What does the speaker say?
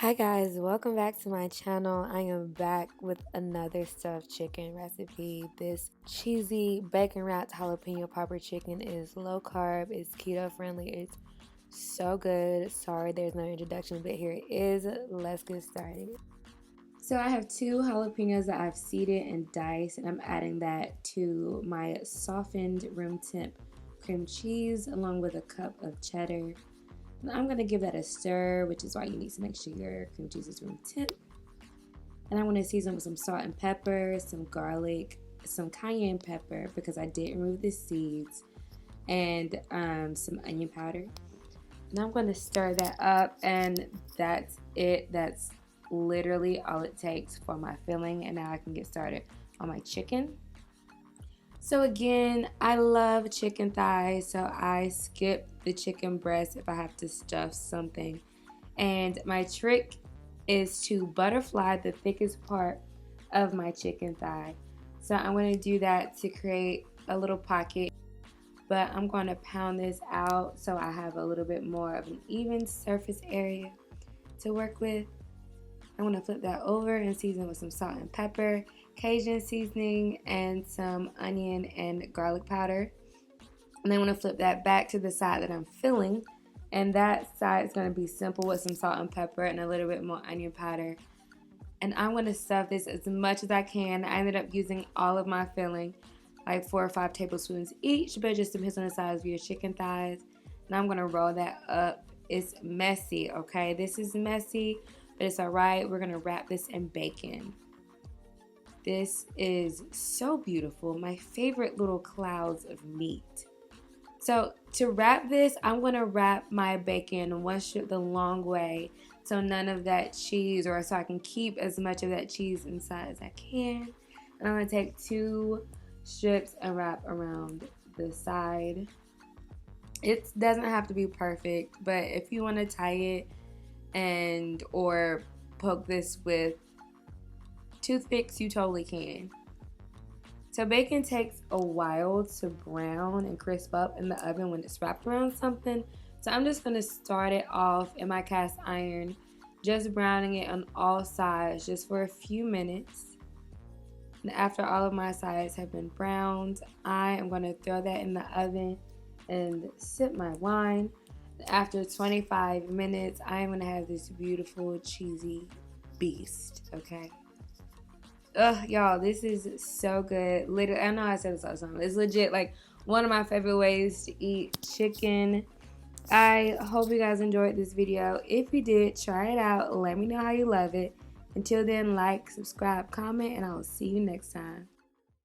Hi guys, welcome back to my channel. I am back with another stuffed chicken recipe. This cheesy bacon wrapped jalapeno popper chicken is low carb, it's keto friendly, it's so good. Sorry there's no introduction, but here it is. Let's get started. So I have 2 jalapenos that I've seeded and diced, and I'm adding that to my softened room temp cream cheese along with a cup of cheddar. I'm going to give that a stir, which is why you need to make sure your cream cheese is room temp. And I'm going to season with some salt and pepper, some garlic, some cayenne pepper because I did remove the seeds, and some onion powder. And I'm going to stir that up, and that's it. That's literally all it takes for my filling, and now I can get started on my chicken. So again, I love chicken thighs, so I skip the chicken breast if I have to stuff something. And my trick is to butterfly the thickest part of my chicken thigh. So I'm going to do that to create a little pocket, but I'm going to pound this out so I have a little bit more of an even surface area to work with. I'm going to flip that over and season with some salt and pepper, Cajun seasoning, and some onion and garlic powder. And then I'm going to flip that back to the side that I'm filling. And that side is going to be simple with some salt and pepper and a little bit more onion powder. And I'm going to stuff this as much as I can. I ended up using all of my filling, like 4 or 5 tablespoons each, but it just depends on the size of your chicken thighs. And I'm going to roll that up. It's messy, okay? This is messy, but it's alright. We're going to wrap this in bacon. This is so beautiful. My favorite little clouds of meat. So to wrap this, I'm going to wrap my bacon one strip the long way, so none of that cheese, or so I can keep as much of that cheese inside as I can. And I'm going to take 2 strips and wrap around the side. It doesn't have to be perfect, but if you want to tie it and or poke this with toothpicks, you totally can. So bacon takes a while to brown and crisp up in the oven when it's wrapped around something. So I'm just going to start it off in my cast iron, just browning it on all sides just for a few minutes. And after all of my sides have been browned, I am going to throw that in the oven and sip my wine. After 25 minutes, I am going to have this beautiful cheesy beast, okay? Ugh, y'all, this is so good. Literally, I know I said this all the time. It's legit like one of my favorite ways to eat chicken. I hope you guys enjoyed this video. If you did, try it out. Let me know how you love it. Until then, like, subscribe, comment, and I will see you next time.